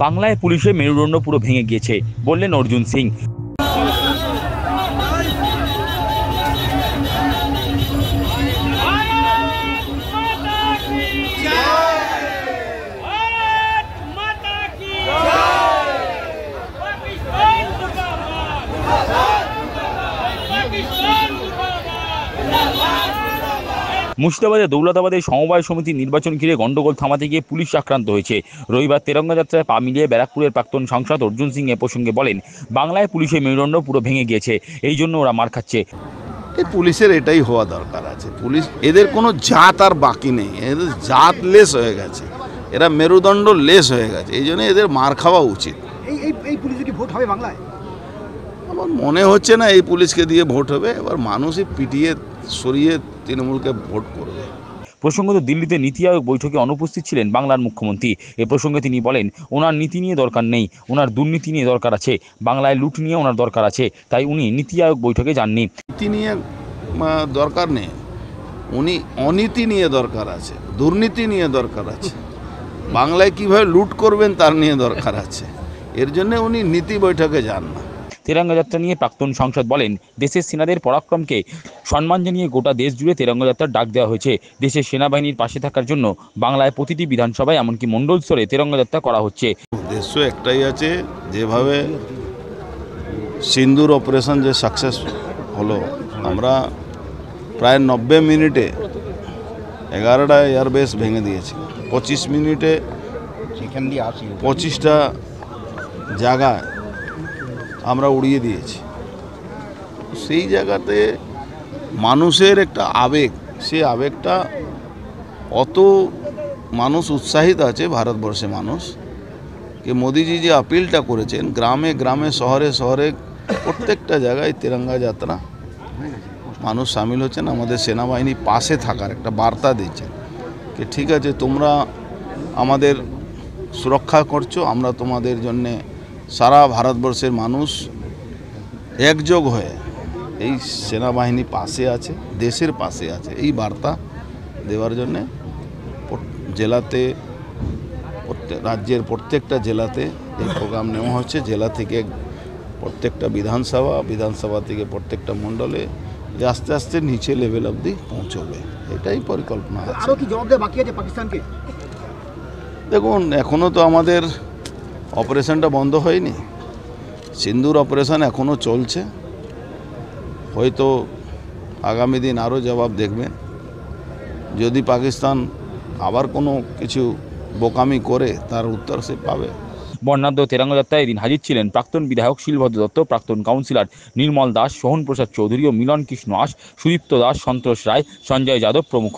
বাংলায় পুলিশের মেরুদণ্ড পুরো ভেঙে গিয়েছে বললেন অর্জুন সিং। মুর্শিদাবাদের দৌলতাবাদের সমবায় সমিতির নির্বাচন ঘিরে গন্ডগোল থামাতে গিয়ে পুলিশ আক্রান্ত হয়েছে। রবিবার তেরঙ্গা যাত্রায় পা মিলিয়ে ব্যারাকপুরের প্রাক্তন সাংসদ অর্জুন সিং এ প্রসঙ্গে বলেন, বাংলায় পুলিশের মেরুদণ্ড পুরো ভেঙে গিয়েছে, এই জন্য ওরা মার খাচ্ছে। পুলিশের এটাই হওয়া দরকার আছে। পুলিশ এদের কোনো জাত আর বাকি নেই, এদের জাত লেস হয়ে গেছে, এরা মেরুদণ্ড লেস হয়ে গেছে, এই জন্য এদের মার খাওয়া উচিত। এই পুলিশে কি ভোট হবে বাংলায়? আমার মনে হচ্ছে না এই পুলিশকে দিয়ে ভোট হবে। এবার মানুষই পিটিয়ে সরিয়ে তৃণমূলকে ভোট করবে। প্রসঙ্গত দিল্লিতে নীতি আয়োগ বৈঠকে অনুপস্থিত ছিলেন বাংলার মুখ্যমন্ত্রী। এ প্রসঙ্গে তিনি বলেন, ওনার নীতি নিয়ে দরকার নেই, ওনার দুর্নীতি নিয়ে দরকার আছে, বাংলায় লুট নিয়ে ওনার দরকার আছে, তাই উনি নীতি আয়োগ বৈঠকে যাননি। নীতি নিয়ে দরকার নেই, উনি অনীতি নিয়ে দরকার আছে, দুর্নীতি নিয়ে দরকার আছে, বাংলায় কিভাবে লুট করবেন তার নিয়ে দরকার আছে, এর জন্য উনি নীতি বৈঠকে যান না। তেরঙ্গা যাত্রা নিয়ে প্রাক্তন সাংসদ বলেন, দেশের সেনাদের পরাক্রমকে সম্মান জানিয়ে গোটা দেশ জুড়ে তেরঙ্গা যাত্রার ডাক দেওয়া হয়েছে। দেশের সেনাবাহিনীর পাশে থাকার জন্য বাংলায় প্রতিটি বিধানসভায় এমনকি মণ্ডল স্তরে তেরঙ্গা যাত্রা করা হচ্ছে। উদ্দেশ্য একটাই আছে, যেভাবে সিন্দুর অপারেশন যে সাকসেস হলো, আমরা প্রায় 90 মিনিটে 11টা এয়ারবেস ভেঙে দিয়েছি, 25 মিনিটে 25টা জায়গায় আমরা উড়িয়ে দিয়েছি। সেই জায়গাতে মানুষের একটা আবেগ, সেই আবেগটা অত মানুষ উৎসাহিত আছে ভারতবর্ষে মানুষ, যে মোদিজি যে আপিলটা করেছেন গ্রামে গ্রামে শহরে শহরে প্রত্যেকটা জায়গায় তিরঙ্গা যাত্রা মানুষ সামিল হচ্ছেন, আমাদের সেনাবাহিনী পাশে থাকার একটা বার্তা দিচ্ছেন যে ঠিক আছে তোমরা আমাদের সুরক্ষা করছো, আমরা তোমাদের জন্যে সারা ভারতবর্ষের মানুষ একযোগ হয়ে এই সেনাবাহিনী পাশে আছে, দেশের পাশে আছে, এই বার্তা দেওয়ার জন্যে জেলাতে রাজ্যের প্রত্যেকটা জেলাতে এই প্রোগ্রাম নেওয়া হচ্ছে। জেলা থেকে প্রত্যেকটা বিধানসভা থেকে প্রত্যেকটা মণ্ডলে আস্তে আস্তে নিচে লেভেল অবধি পৌঁছবে, এটাই পরিকল্পনা আছে। আরও কি জবাব দেওয়া বাকি আছে পাকিস্তানকে? দেখুন, এখনও তো আমাদের অপারেশনটা বন্ধ হয়নি, সিন্দুর অপারেশন এখনও চলছে, হয়তো আগামী দিন আরও জবাব দেখবেন। যদি পাকিস্তান আবার কোনো কিছু বোকামি করে তার উত্তর সে পাবে। বর্ণাঢ্য তেরঙ্গা যাত্রায় এদিন হাজির ছিলেন প্রাক্তন বিধায়ক শিলভদ্র দত্ত, প্রাক্তন কাউন্সিলর নির্মল দাস, সোহন প্রসাদ চৌধুরী ও মিলন কৃষ্ণ আশ, সুদীপ্ত দাস, সন্তোষ রায়, সঞ্জয় যাদব প্রমুখ।